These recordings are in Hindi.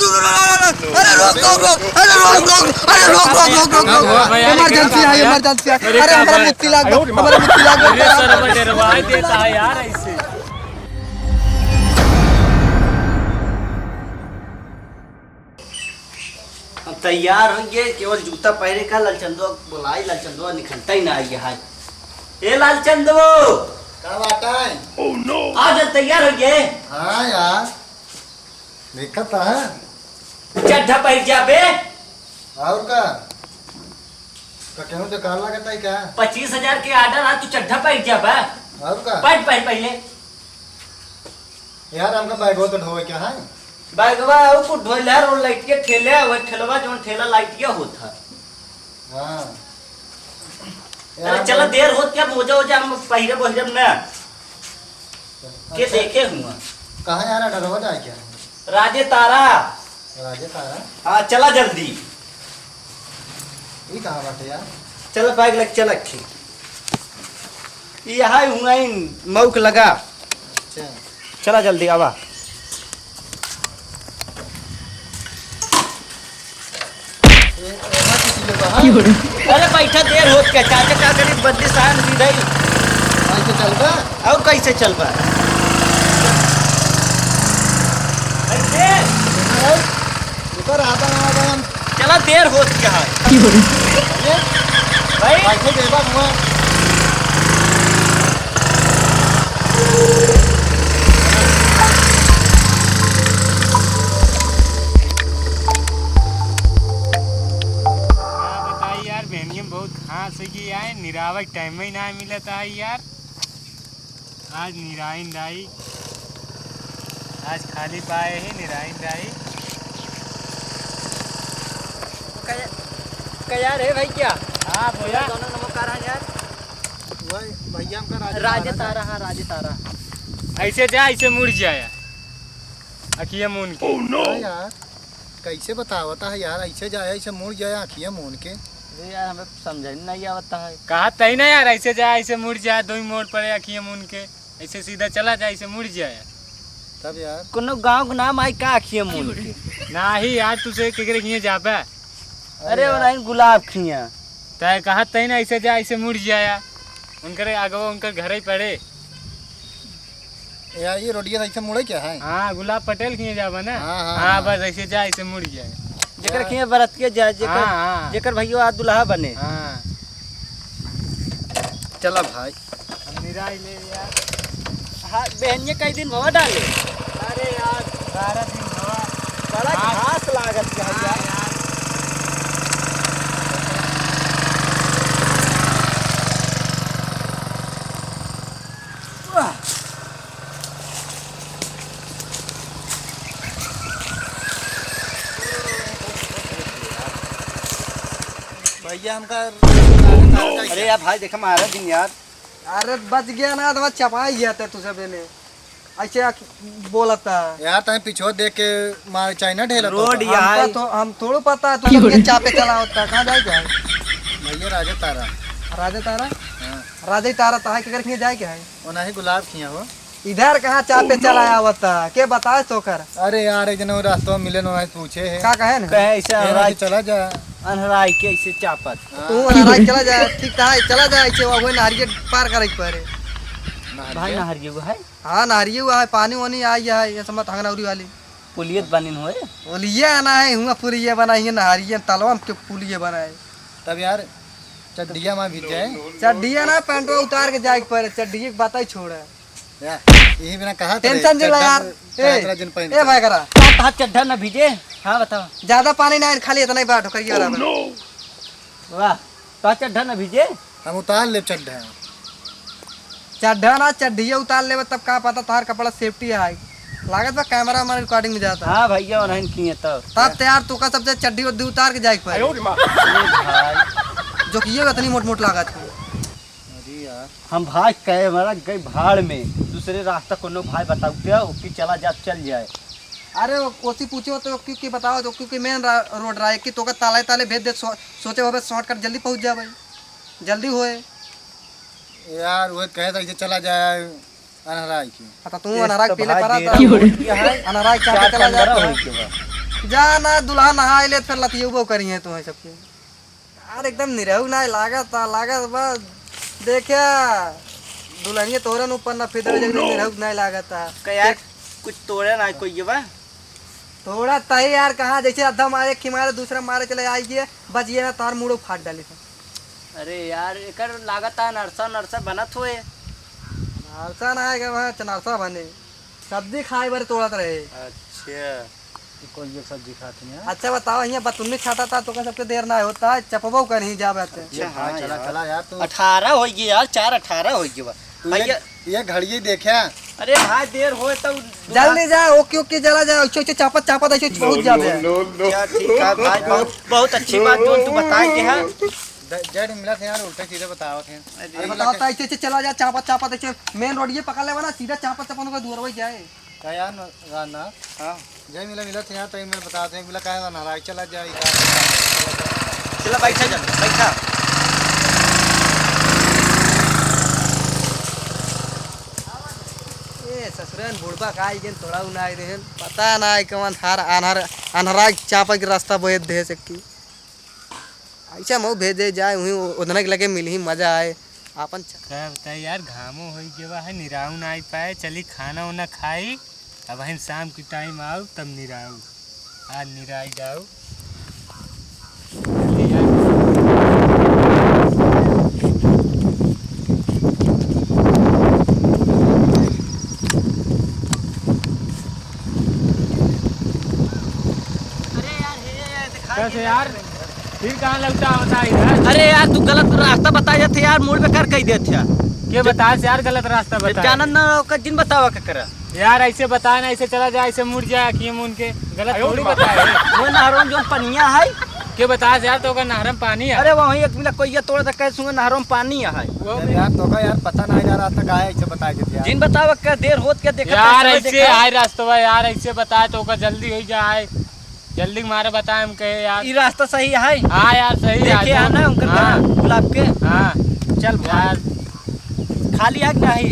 अरे रोक रोक रोक, अरे रोक रोक, अरे रोक रोक रोक रोक रोक, इमरजेंसी है, इमरजेंसी है। अरे हमारा मुक्ति लाग गया, हमारा मुक्ति लाग गया। सर बटे रवाई देता है यार ऐसे। हम तैयार होंगे, केवल जूता पहने का। लालचंदो बुलाई, लालचंदो निकलता ही ना आई है। ए लालचंदो क्या बात है? ओह नो, आज तैयार हो गए? हाँ यार, दिक्कत है। चड्ढा पहन जा बे। और का? तो क्यों तो कार लगता है क्या? 25,000 के आर्डर आ, तू चड्ढा पहन जा बे। और का? पहन पहन पहले। यार हमका बैग हो तो ढोए क्या है? बैगवा वो को ढोला और लाइट के ठेले, वो ठेलवा जो ठेला लाइट के होता। हाँ। अरे चलो देर होत क्या, मोजा हो जा, हम पहिरे बहिरम ना के देखे हुआ। कहाँ यार ऑर्डर हो जाए क्या? राजे तारा। राजे तारा? हाँ चला जल्दी। ये कहाँ बात है यार? चलो बैग लग चल अच्छी। यहाँ हुआ मौक लगा। अच्छा। चला जल्दी आवा। अरे बैठा देर हो क्या, चाचा क्या करी बदली साहब सीधा ही। कैसे चल बा? और कैसे चल पा? ऊपर आता ना चला देर हो क्या है भाई? कैसे देवा हुआ? बहुत खास है कि यार निरावक टाइम में ही ना मिलता है यार। आज निराइन दाई, आज खाली पाए ही निराइन दाई। क्या रे भाई क्या? हाँ भैया दोनों नमस्कार है यार। वही भैया हमका राजे तारा। हाँ राजे तारा। ऐसे जा, ऐसे मुड़ जाया अखिया मून के। हाँ यार, कैसे बतावता है यार? ऐसे जाए, ऐसे मुड़ जाए आँखियाँ मून के। यार हमें समझ नहीं आता है। कहा तई ना यार, ऐसे जा ऐसे मुड़ जाए, दो ही मोड़ पड़े अखिया मून के, ऐसे सीधा चला जाए, ऐसे मुड़ जाए। तब यार कोनो गांव का नाम आई का अखिया मून के? नाही यार तुझे केकरे खिए जाबे? अरे वो नहीं गुलाब खिया। तय कहा तई ना ऐसे जा ऐसे मुड़ जाया, उनके आगे उनके घर ही पड़े। यार ये रोडिया ऐसे मुड़े क्या है? हाँ गुलाब पटेल खिए जाबे ना। हाँ, हाँ, हाँ हाँ। बस ऐसे जा ऐसे मुड़ जाए। जेकर खिया बरत के जाए, जेकर हाँ। जेकर भैया आज दुल्हा बने। हाँ चला भाई हम निराई ले यार। हाँ बहन ये कई दिन भवा डाले। अरे यार 12 दिन हुआ। बड़ा हाँ। घास लागत है हाँ यार। यार भैया हमका अरे यार भाई देखा मारा दिन यार। अरे बच गया ना, तो चपाई गया था तुझे मैंने ऐसे बोलता। यार तने पीछे देख के मार चाइना ढेला रोड तो। यार तो हम थोड़ा पता है तू ये चापे चला होता। कहाँ जाए क्या है? भैया राजे तारा। राजे तारा? हाँ। राजे तारा ताहा के घर जाए क्या है? ओना ही गुलाब खिया हो। इधर कहाँ चापे चलाया होता के बताए तो कर। अरे यार एक जन रास्ता में मिले ना पूछे है। का कहे ना कहे ऐसे फिर अनहराई चला जा। अनहराई के ऐसे चापत। तू नाराज चला जाए, ठीक था चला जाए ऐसे वो नारियल पार करे पड़े। भाई नहर ये है। हाँ नारियल हुआ है, पानी वानी आई है ये समझ हंगनौरी वाली पुलियत बनिन होए। बोलिए आना है हुआ पुलिये बनाई है नहरिये तलवा के पुलिये बनाए। तब यार चड्डिया में भी जाए। चड्डिया ना पैंटवा उतार के जाए पड़े, चड्डिये की बात ही छोड़ है। यार यही बिना कहा टेंशन दिला यार। ए भाई करा हाथ चड्ढा न भीजे। हाँ बताओ। ज्यादा पानी ना खाली इतना ही बात करिए बराबर। वाह तो चड्ढा न भीजे। हम उतार ले चड्ढा। चड्ढा ना चड्डिया उतार ले तब का पता तार कपड़ा सेफ्टी है लागत बा कैमरा हमारे रिकॉर्डिंग में जाता। हाँ भैया नहीं किए तब तैयार तो का सबसे चड्डी वड्डी उतार के जाए पड़े जो कि ये इतनी मोट मोट लागत है। अरे यार हम भाई कहे हमारा गई भाड़ में दूसरे रास्ता कोनो भाई बताओ क्या उसकी चला जा चल जाए। अरे कोसी पूछो तो क्योंकि बताओ तो क्योंकि मेन रोड रहा है कि तो का ताले ताले भेज दे सोचे हो शॉर्टकट जल्दी पहुंच जा भाई जल्दी होए। यार वो कहे था इसे चला जाए अनहराई की। तू अनहराई पीले पड़ा था अनहराई चापे चला जाता है। जा ना दुल्हा नहा ले फिर लतियो बो करी है तुम्हें सबके यार एकदम निरहु ना लागत बस देखा दुल्हनिया तोरन ऊपर ना फिदर जग निरहु ना लागत यार कुछ तोड़े ना कोई ये बा थोड़ा तही यार कहाँ जैसे आधा मारे खिमारे दूसरा मारे चले आई गए बजिए ना तार मुड़ो फाट डाली था। अरे यार एकर लागत है नरसा बनत होए। नारसा ना आएगा वहाँ चनारसा बने सब्जी खाए बार तोड़त रहे। अच्छा कोई एक सब्जी खाते हैं। अच्छा बताओ यहाँ बतुन्नी छाता था तो का सबके देर ना होता है चपबो कर नहीं जा बात हाँ चला चला यार तू 18 हो गई यार 4:18 हो गई बा भैया ये घड़ी देखा। अरे भाई देर होए तो जल्दी जा ओके ओके चला जा अच्छे चापत ऐसे पहुंच जाबे। क्या ठीक है भाई बहुत अच्छी बात जो तू बताई के है। जड़ मिला थे यार उल्टे सीधे बताओ थे। अरे बताओ तो ऐसे चला जा चापत ऐसे मेन रोड ये पकड़ ले ना सीधा चापत को दूर वही जाए क्या यार ना हां जय मिला थे यार तो मिला बताते हैं मिला कहा नाराज चला जाए चला बैठा जा बैठा। ससुरन बुढ़बा खाई गेन थोड़ा उनाई रहन पता ना है कौन हार अनहरा चापा के रास्ता बोध दे सकी ऐसा मऊ भेजे जाए वहीं उधने के लगे मिल ही मजा आए आपन क्या बताए यार घामो हो गया है निराऊ ना आई पाए चली खाना वाना खाई अब हम शाम के टाइम आओ तब निराऊ आज निराई जाओ। कैसे यार फिर कहाँ लगता होता इधर। अरे यार तू गलत रास्ता बता जाते यार मोड़ पे कर कही देते यार के बता यार गलत रास्ता बता जानन ना का जिन बतावा का करा यार ऐसे बता ना ऐसे चला जाए ऐसे मुड़ जाए कि हम उनके गलत थोड़ी बताए वो नहरों जो पनिया है के बता यार तो का नहरम पानी है। अरे वहीं एक मिला कोई तोड़ दे कैसे सुन नहरों पानी है यार तो का यार पता ना यार आज तक आया ऐसे बता देते यार जिन बतावा का देर होत के देखा यार ऐसे आए रास्ता यार ऐसे बताए तो का जल्दी हो जाए जल्दी मारे बताए हम कहे यार ये रास्ता सही है। हाँ यार सही देखे है ना उनका गुलाब के हाँ चल यार खाली आग नहीं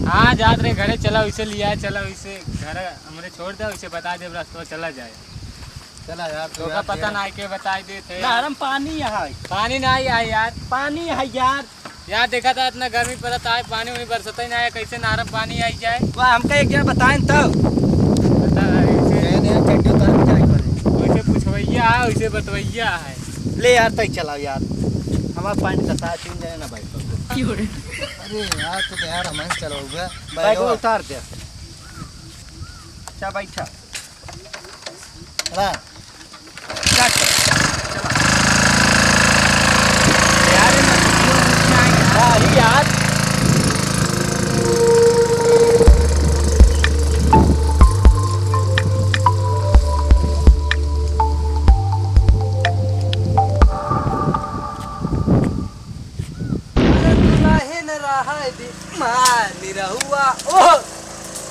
हाँ जात रहे घरे चला वैसे लिया चला वैसे घर हमरे छोड़ दे वैसे बता दे रास्ता चला जाए चला यार तो का पता ना के बताई देते नहरम पानी है पानी नहीं है यार पानी है यार यार देखा था इतना गर्मी पड़ता है पानी उनी बरसता ही ना है कैसे नहरम पानी आई जाए वह हमका एक जन बताएं तब वैसे पूछवैया है वैसे बतवैया है। ले यार तय चलाओ यार हमारा पानी का साथ तीन जने ना बाइक अरे यार तो यार हमें चलोगे बाइक उतार दे अच्छा बैठा रा यार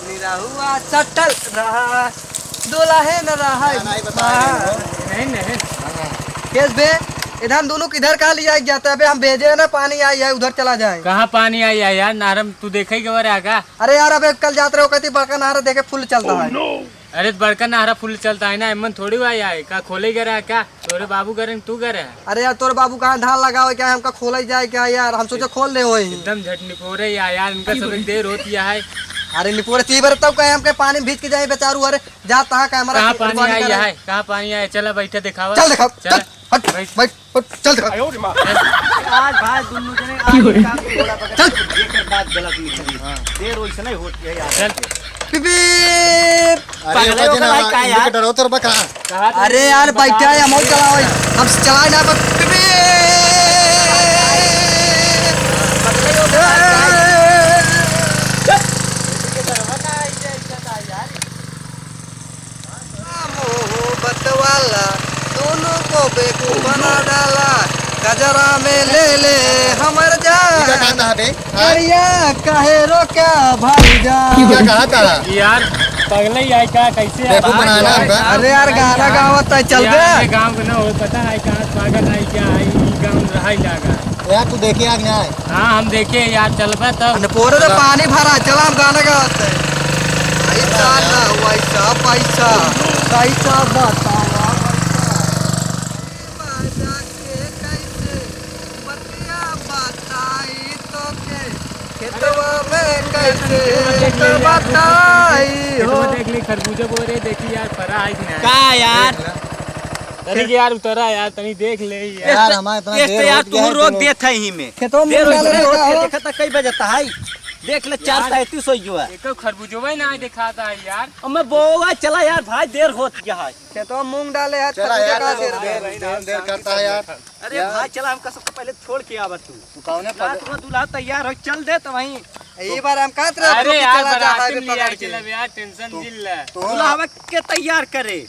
निरहुआ चटल रहा दुल्हे न रहा नहीं केस बे इधर दोनों किधर कहाँ लिया जाता है हम भेजे ना पानी आई है उधर चला जाए। कहाँ पानी आई है यार नारम तू देखा ही खबर है का। अरे यार अब कल जाते रहो कहती बड़का नहर देखे फुल चलता है। अरे बड़का नहरा फुल चलता है ना एमन थोड़ी हुआ है का खोले गए है क्या तोरे बाबू करे तू करे है। अरे यार तोरे बाबू कहाँ धान लगाओ क्या हमका खोला जाए क्या यार हम सोचे खोल दे वही एकदम झट निपोरे यार इनका सब देर होती है। अरे निपोरे तीबर तब कहे हमके पानी भीज के जाए बेचारू अरे जा तहाँ कैमरा कहाँ पानी आई है कहाँ पानी आई चला बैठे दिखावा चल दिखा चल हट बैठ चल दिखा आज भाई दोनों जने काम थोड़ा पकड़ एक बात गलत निकली देर वैसे नहीं होती है यार चल पिपीप अरे वजन का यार डरो तो बका अरे यार बैठा है हम चलाओ हम चलाए ना पर वाला दोनों को बेवकूफ बना डाला गजरा में ले हमर जान भैया कहे रो क्या भाई जान क्या कहा था यार पगले ही आई का कैसे देखो बनाना है। अरे यार गाना गावत है चल बे गांव को ना हो पता है कहाँ पागल आई क्या आई गांव रहा ही लगा यार तू देखे आग ना हाँ हम देखे यार चलबा तब पूरे तो पानी भरा चला हम गाना गावत है पैसा ना वैसा पैसा पैसा बता कैसे तो बताई हो। देख ली खरबूजा बोरे देखी यार फरा है कि नहीं का यार तनी यार उतरा यार तनी देख ले यार यार हमारा इतना ये तो देर यार हो तू गया है, रोक चलो। देत है ही में खेतों में देर हो डाले गया का हो। देखा था कई बजे है देख ले 4:35 हो गया एक खरबूजा ना दिखाता है यार अब मैं बोगा चला यार भाई देर हो गया है खेतों में मूंग डाले है चला यार कहाँ से देर करता है यार। अरे भाई चला हमका सबसे पहले छोड़ के आवा तू तू कौने रात में दूल्हा तैयार हो चल दे तो वहीं ये बार हम कहते रहे अरे यार चला जा बराती हाईवे में पकड़ यार के। चला यार टेंशन दिल है दूल्हा हवा के तैयार करे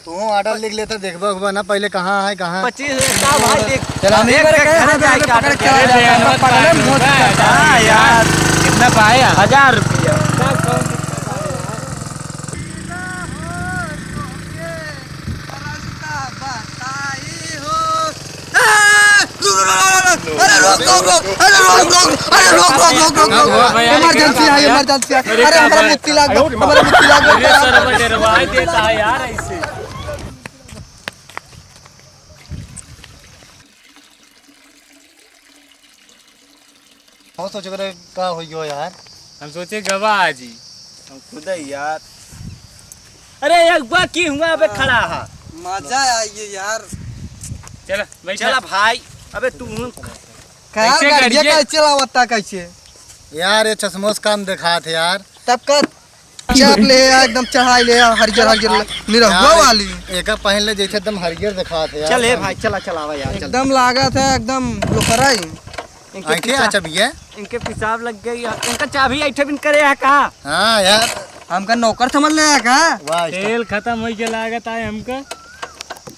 तू ऑर्डर लिख लेता देखबो ना पहले कहाँ है कहाँ। 25 का भाई देख चला, हम एक मेरे घर कहे जाके हाथ में ऑर्डर पकड़ के किया। आ जाता है, पकड़ने में बहुत दिक्कत है। हाँ यार कितना पाया 1000 रुपया इमरजेंसी है इमरजेंसी है। अरे हमारा मुट्ठी लाग दो हमारा मुट्ठी लाग दो। अरे सर डरवाई देता है यार ऐसे हो सोच रहे का होइयो यार। हम सोचे गवाह जी हम खुद ही यार अरे एक बार की हुआ अबे खड़ा है मजा आई यार। चला बैठ चला भाई अबे तू क्या कैसे गाड़िया करिए? का चलावता कैसे यार ये चश्मोस काम दिखा थे यार। तब कर चाप ले आ, एकदम चढ़ाई ले आ, हरियर हरियर निरहुआ वाली एक पहन ले जैसे एकदम हरियर दिखा थे यार। चल हे भाई चला चलावा यार चल एकदम लागत है एकदम लोफराई। इनके ऐठे अच्छा भैया। इनके पेशाब लग गई है। इनका चाबी ऐठे बिन करे है कहा हाँ यार हमका नौकर समझ ले का वाह तेल खत्म हो के लागत है हमका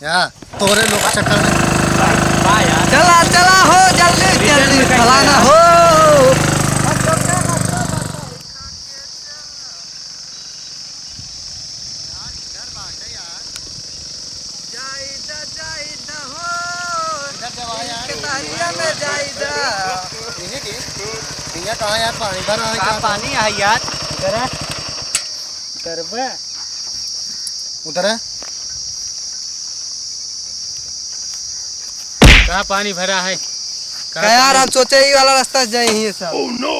यार तोरे लोग के चक्कर में वाह यार चला चला हो जल्दी जल्दी फलाना हो। भैया कहाँ यार पानी भरा है का क्या? पानी है यार करा करबा उधर है कहाँ पानी भरा है क्या यार हम सोचे ये वाला रास्ता से जाए ही सब।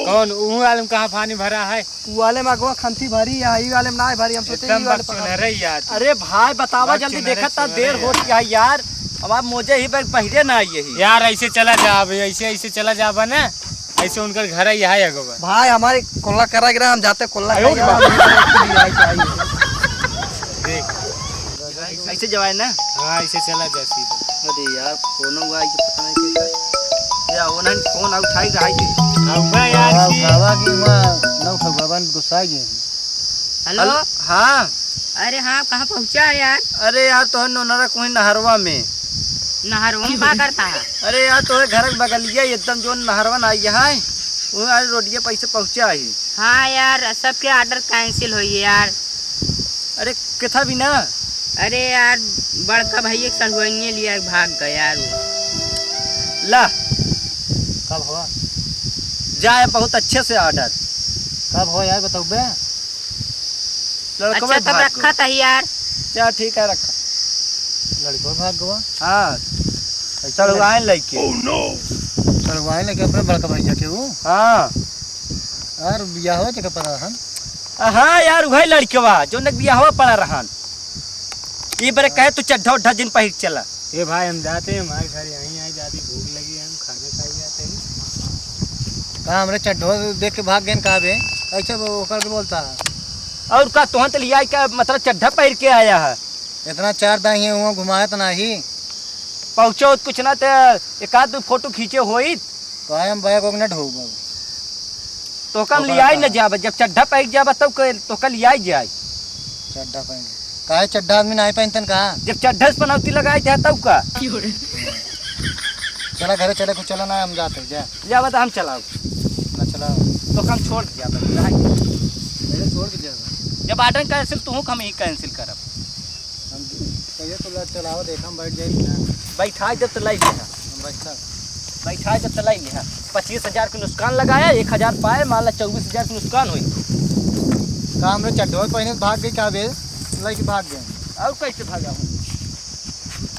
कौन ऊ वाले में कहाँ पानी भरा है उ वाले में अगवा खंती भरी है ई वाले में ना भरी हम सोचे एकदम ई वाले बकचोद है यार अरे भाई बतावा बात जल्दी चुनरे देखा था चुनरे देर हो गया यार अब आप मुझे ही बैग पहले ना आई ही यार ऐसे चला जा ऐसे ऐसे चला जाबा ना ऐसे उनका घर ही है अगवा भाई हमारे कोल्ला करा गिरा हम जाते कोल्ला आयो खाएगा, हम इधर एक दिन आई देख ऐसे जवाए ना हाँ ऐसे चला जा सीधा अरे यार फोन हुआ है कि पता नहीं कैसा या ओनन फोन उठाई रही थी आऊंगा यार की खावा की वहाँ नौ भगवान गुस्सा गए। हेलो हाँ अरे हाँ कहाँ पहुँचा है यार अरे यार तो नोनरा कोई नहरवा में नहरों में क्या करता है अरे यार तो घर के बगलिया एकदम जो नहरवा ना आई है वो यार रोडिया पैसे पहुंचा ही हाँ यार सबके ऑर्डर कैंसिल हुई है यार अरे किथा भी ना अरे यार बड़का भैया सड़ुआइए लिया भाग गया यार वो ला कब हुआ जाए बहुत अच्छे से ऑर्डर कब हुआ यार बताओ बे। लड़का अच्छा तब रखा था यार क्या ठीक है रखा लड़कों भाग गवा हाँ चल आए लड़के चलवाए लेके अपने बड़का भैया के वो हाँ यार बिया हुआ जगह पर हम हाँ यार वही लड़कवा जो न बिया हुआ पड़ा रहन ये बारे कहे तू चड्ढा उड्ढा दिन पहिर चला ये भाई हम जाते हैं हमारे घर यहीं आई जाती भूख लगी है हम खाना खाई जाते हैं कहाँ हमरे चड्ढो देख के भाग गए कहा बे ऐसे वो करके बोलता है। और का तुहं तो लिया का मतलब चड्ढा पहिर के आया है इतना चार दाई हुआ घुमाया तो नहीं पहुँचो कुछ ना तो एक आध फोटो खींचे होई कहा हम बैग वैग न ढो बाबू तो कम लिया ही न जाब जब चड्ढा पहिर जाब तब तो कल लिया ही जाए चड्ढा पहन काहे चड्ढा आदमी नहीं पहनतन कहा जब चड्ढा से पनौती लगाए थे तब का चला घरे चले कुछ चला ना हम जाते जा जाब तो हम चलाओ ना चला तो कम छोड़ के जाब पहले छोड़ के जा जब ऑर्डर कैंसिल तो हम ही कैंसिल करब हम कहिए तो चलाओ देख हम बैठ जाए बैठा जब तो लाई लिया हम बैठता बैठा जब तो लाई लिया 25,000 के नुकसान लगाया 1,000 पाए मान ला 24,000 के नुकसान हुई कहा हमरे चड्ढो पहने भाग गई क्या बे लड़की भाग गए और कैसे भागा हूँ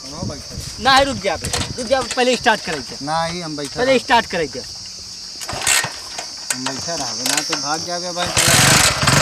कौनो बैठे ना रुक जा पहले स्टार्ट करे थे ना ही हम बैठे पहले स्टार्ट करे थे बैठा रहा ना तो भाग जावे भाई